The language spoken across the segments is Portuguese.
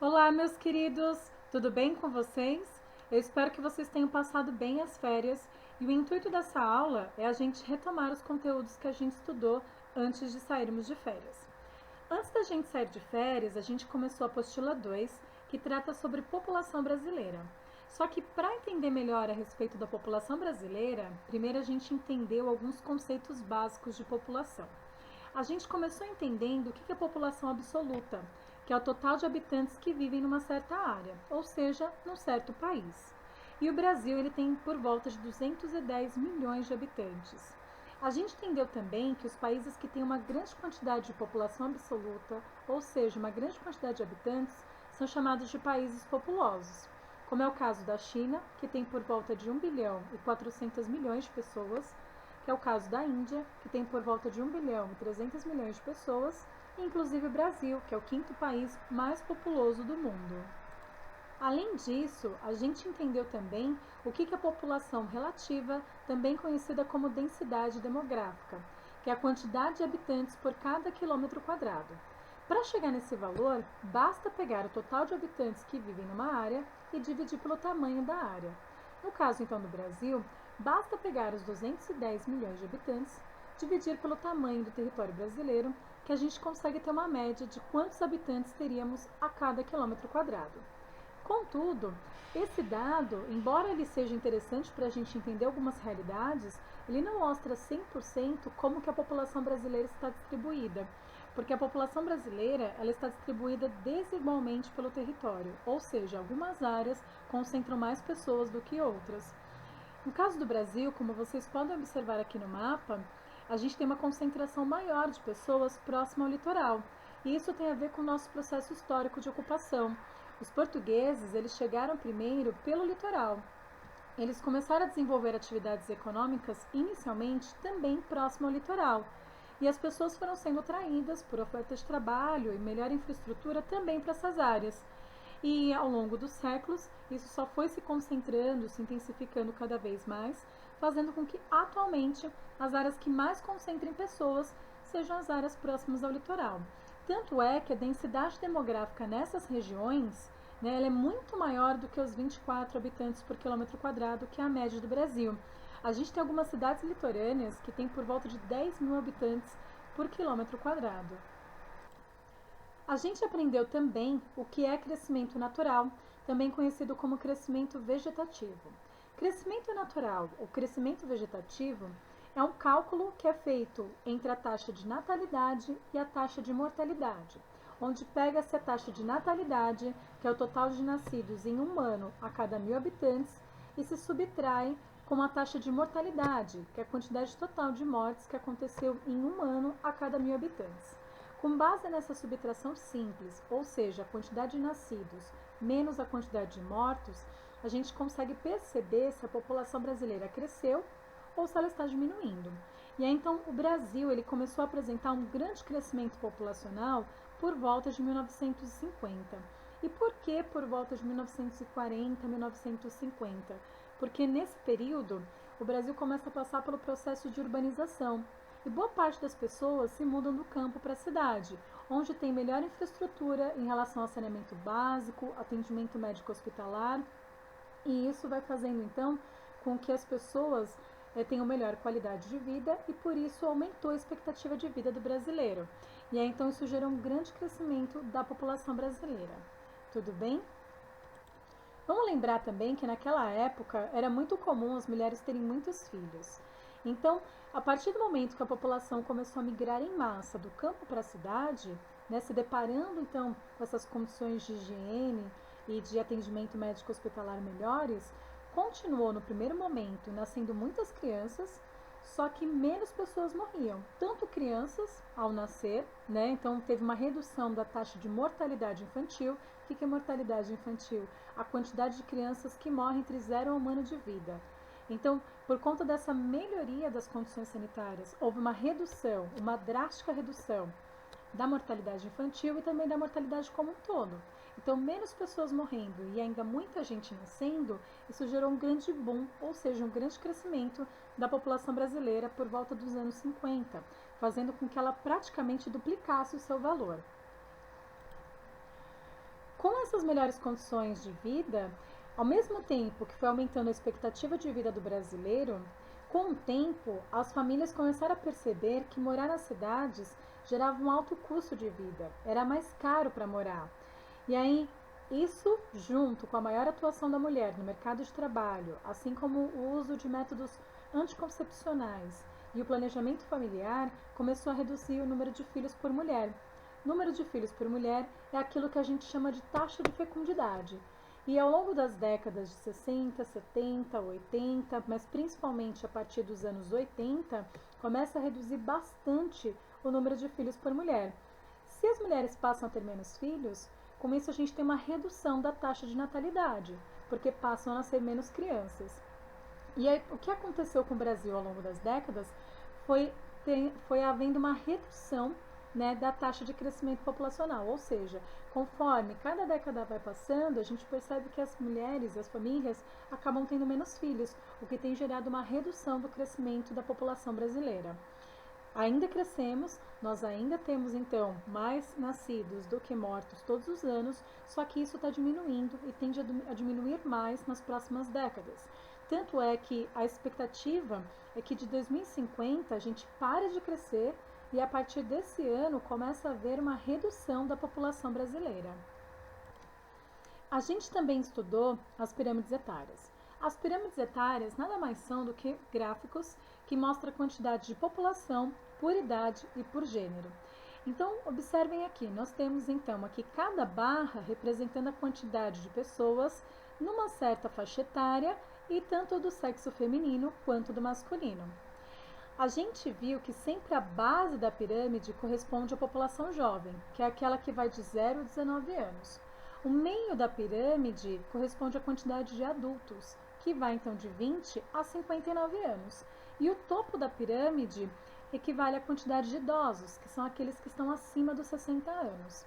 Olá, meus queridos! Tudo bem com vocês? Eu espero que vocês tenham passado bem as férias e o intuito dessa aula é a gente retomar os conteúdos que a gente estudou antes de sairmos de férias. Antes da gente sair de férias, a gente começou a apostila 2, que trata sobre população brasileira. Só que para entender melhor a respeito da população brasileira, primeiro a gente entendeu alguns conceitos básicos de população. A gente começou entendendo o que é população absoluta, que é o total de habitantes que vivem numa certa área, ou seja, num certo país. E o Brasil ele tem por volta de 210 milhões de habitantes. A gente entendeu também que os países que têm uma grande quantidade de população absoluta, ou seja, uma grande quantidade de habitantes, são chamados de países populosos, como é o caso da China, que tem por volta de 1 bilhão e 400 milhões de pessoas, que é o caso da Índia, que tem por volta de 1 bilhão e 300 milhões de pessoas, e inclusive o Brasil, que é o quinto país mais populoso do mundo. Além disso, a gente entendeu também o que é a população relativa, também conhecida como densidade demográfica, que é a quantidade de habitantes por cada quilômetro quadrado. Para chegar nesse valor, basta pegar o total de habitantes que vivem numa área e dividir pelo tamanho da área. No caso então do Brasil, basta pegar os 210 milhões de habitantes, dividir pelo tamanho do território brasileiro, que a gente consegue ter uma média de quantos habitantes teríamos a cada quilômetro quadrado. Contudo, esse dado, embora ele seja interessante para a gente entender algumas realidades, ele não mostra 100% como que a população brasileira está distribuída, porque a população brasileira ela está distribuída desigualmente pelo território, ou seja, algumas áreas concentram mais pessoas do que outras. No caso do Brasil, como vocês podem observar aqui no mapa, a gente tem uma concentração maior de pessoas próxima ao litoral. E isso tem a ver com o nosso processo histórico de ocupação. Os portugueses, eles chegaram primeiro pelo litoral. Eles começaram a desenvolver atividades econômicas inicialmente também próximo ao litoral. E as pessoas foram sendo atraídas por oferta de trabalho e melhor infraestrutura também para essas áreas. E ao longo dos séculos, isso só foi se concentrando, se intensificando cada vez mais, fazendo com que atualmente as áreas que mais concentrem pessoas sejam as áreas próximas ao litoral. Tanto é que a densidade demográfica nessas regiões ela é muito maior do que os 24 habitantes por quilômetro quadrado, que é a média do Brasil. A gente tem algumas cidades litorâneas que têm por volta de 10 mil habitantes por quilômetro quadrado. A gente aprendeu também o que é crescimento natural, também conhecido como crescimento vegetativo. Crescimento natural ou crescimento vegetativo é um cálculo que é feito entre a taxa de natalidade e a taxa de mortalidade, onde pega-se a taxa de natalidade, que é o total de nascidos em um ano a cada 1.000 habitantes, e se subtrai com a taxa de mortalidade, que é a quantidade total de mortes que aconteceu em um ano a cada 1.000 habitantes. Com base nessa subtração simples, ou seja, a quantidade de nascidos menos a quantidade de mortos, a gente consegue perceber se a população brasileira cresceu ou se ela está diminuindo. E aí então o Brasil ele começou a apresentar um grande crescimento populacional por volta de 1950. E por que por volta de 1940, 1950? Porque nesse período o Brasil começa a passar pelo processo de urbanização. E boa parte das pessoas se mudam do campo para a cidade, onde tem melhor infraestrutura em relação ao saneamento básico, atendimento médico hospitalar, e isso vai fazendo então com que as pessoas tenham melhor qualidade de vida e por isso aumentou a expectativa de vida do brasileiro. E aí então isso gerou um grande crescimento da população brasileira. Tudo bem? Vamos lembrar também que naquela época era muito comum as mulheres terem muitos filhos. Então, a partir do momento que a população começou a migrar em massa do campo para a cidade, se deparando então com essas condições de higiene e de atendimento médico hospitalar melhores, continuou no primeiro momento nascendo muitas crianças, só que menos pessoas morriam, tanto crianças ao nascer, então teve uma redução da taxa de mortalidade infantil. O que é mortalidade infantil? A quantidade de crianças que morrem entre 0 a 1 ano de vida. Então, por conta dessa melhoria das condições sanitárias, houve uma redução, uma drástica redução da mortalidade infantil e também da mortalidade como um todo. Então, menos pessoas morrendo e ainda muita gente nascendo, isso gerou um grande boom, ou seja, um grande crescimento da população brasileira por volta dos anos 50, fazendo com que ela praticamente duplicasse o seu valor. Com essas melhores condições de vida, ao mesmo tempo que foi aumentando a expectativa de vida do brasileiro, com o tempo, as famílias começaram a perceber que morar nas cidades gerava um alto custo de vida, era mais caro para morar. E aí, isso, junto com a maior atuação da mulher no mercado de trabalho, assim como o uso de métodos anticoncepcionais e o planejamento familiar, começou a reduzir o número de filhos por mulher. Número de filhos por mulher é aquilo que a gente chama de taxa de fecundidade. E ao longo das décadas de 60, 70, 80, mas principalmente a partir dos anos 80, começa a reduzir bastante o número de filhos por mulher. Se as mulheres passam a ter menos filhos, com isso a gente tem uma redução da taxa de natalidade, porque passam a nascer menos crianças. E aí, o que aconteceu com o Brasil ao longo das décadas foi havendo uma redução, né, da taxa de crescimento populacional, ou seja, conforme cada década vai passando, a gente percebe que as mulheres e as famílias acabam tendo menos filhos, o que tem gerado uma redução do crescimento da população brasileira. Ainda crescemos, nós ainda temos então mais nascidos do que mortos todos os anos, só que isso está diminuindo e tende a diminuir mais nas próximas décadas. Tanto é que a expectativa é que de 2050 a gente pare de crescer e a partir desse ano começa a haver uma redução da população brasileira. A gente também estudou as pirâmides etárias. As pirâmides etárias nada mais são do que gráficos que mostram a quantidade de população por idade e por gênero. Então, observem aqui, nós temos então aqui cada barra representando a quantidade de pessoas numa certa faixa etária e tanto do sexo feminino quanto do masculino. A gente viu que sempre a base da pirâmide corresponde à população jovem, que é aquela que vai de 0 a 19 anos. O meio da pirâmide corresponde à quantidade de adultos, que vai então de 20 a 59 anos. E o topo da pirâmide equivale à quantidade de idosos, que são aqueles que estão acima dos 60 anos.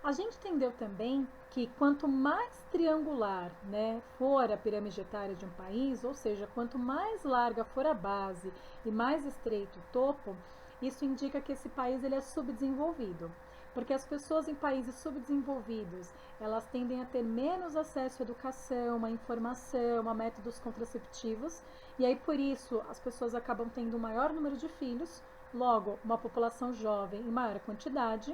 A gente entendeu também que quanto mais triangular, né, for a pirâmide etária de um país, ou seja, quanto mais larga for a base e mais estreito o topo, isso indica que esse país ele é subdesenvolvido. Porque as pessoas em países subdesenvolvidos, elas tendem a ter menos acesso à educação, à informação, a métodos contraceptivos, e aí por isso as pessoas acabam tendo um maior número de filhos, logo uma população jovem em maior quantidade.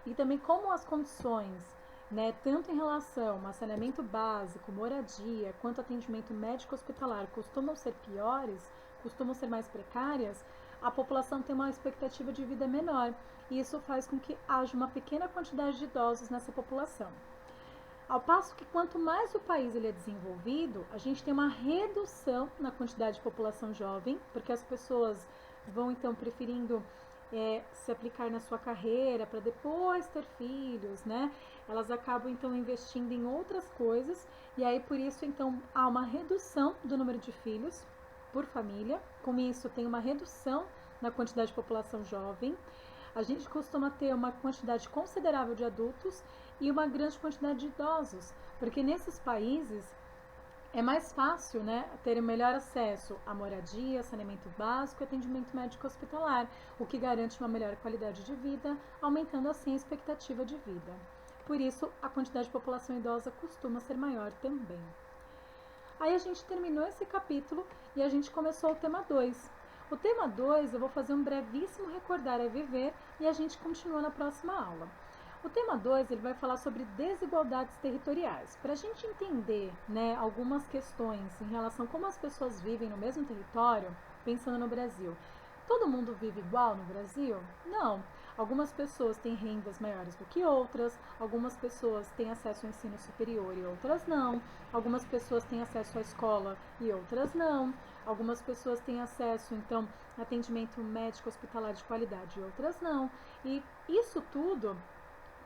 E também como as condições, né, tanto em relação a saneamento básico, moradia, quanto atendimento médico hospitalar costumam ser piores, costumam ser mais precárias, a população tem uma expectativa de vida menor e isso faz com que haja uma pequena quantidade de idosos nessa população. Ao passo que quanto mais o país ele é desenvolvido, a gente tem uma redução na quantidade de população jovem, porque as pessoas vão então preferindo se aplicar na sua carreira para depois ter filhos, né? Elas acabam então investindo em outras coisas e aí por isso então há uma redução do número de filhos por família. Com isso tem uma redução na quantidade de população jovem. A gente costuma ter uma quantidade considerável de adultos e uma grande quantidade de idosos, porque nesses países é mais fácil, né, ter melhor acesso à moradia, saneamento básico e atendimento médico hospitalar, o que garante uma melhor qualidade de vida, aumentando assim a expectativa de vida. Por isso, a quantidade de população idosa costuma ser maior também. Aí a gente terminou esse capítulo e a gente começou o tema 2. O tema 2 eu vou fazer um brevíssimo recordar a viver e a gente continua na próxima aula. O tema 2 ele vai falar sobre desigualdades territoriais. Para a gente entender, né, algumas questões em relação a como as pessoas vivem no mesmo território, pensando no Brasil. Todo mundo vive igual no Brasil? Não. Algumas pessoas têm rendas maiores do que outras, algumas pessoas têm acesso ao ensino superior e outras não, algumas pessoas têm acesso à escola e outras não, algumas pessoas têm acesso, então, a atendimento médico hospitalar de qualidade e outras não. E isso tudo,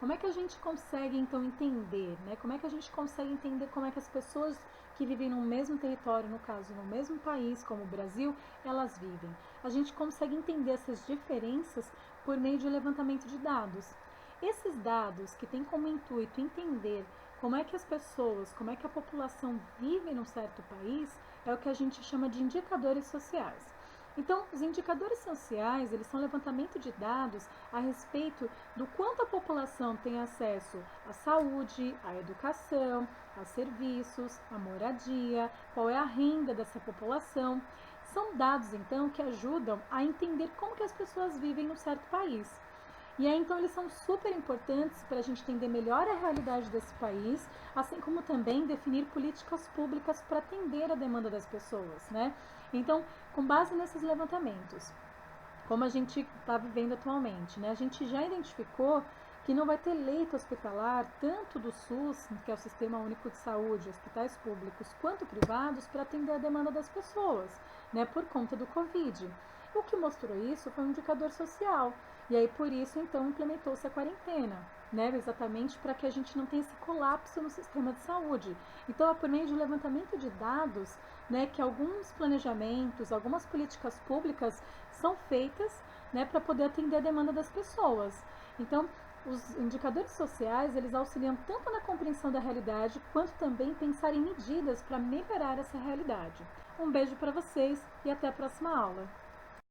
como é que a gente consegue, então, entender, né? Como é que a gente consegue entender como é que as pessoas que vivem no mesmo território, no caso, no mesmo país, como o Brasil, elas vivem? A gente consegue entender essas diferenças por meio de levantamento de dados. Esses dados que têm como intuito entender como é que as pessoas, como é que a população vive num certo país, é o que a gente chama de indicadores sociais. Então, os indicadores sociais, eles são levantamento de dados a respeito do quanto a população tem acesso à saúde, à educação, a serviços, à moradia, qual é a renda dessa população. São dados, então, que ajudam a entender como que as pessoas vivem num certo país. E aí, então, eles são super importantes para a gente entender melhor a realidade desse país, assim como também definir políticas públicas para atender a demanda das pessoas, né? Então, com base nesses levantamentos, como a gente está vivendo atualmente, né? A gente já identificou que não vai ter leito hospitalar, tanto do SUS, que é o Sistema Único de Saúde, hospitais públicos, quanto privados, para atender a demanda das pessoas, né? Por conta do Covid. O que mostrou isso foi um indicador social. E aí, por isso, então, implementou-se a quarentena, né? Exatamente para que a gente não tenha esse colapso no sistema de saúde. Então, é por meio de levantamento de dados, né, que alguns planejamentos, algumas políticas públicas são feitas, né, para poder atender a demanda das pessoas. Então, os indicadores sociais, eles auxiliam tanto na compreensão da realidade, quanto também pensar em medidas para melhorar essa realidade. Um beijo para vocês e até a próxima aula.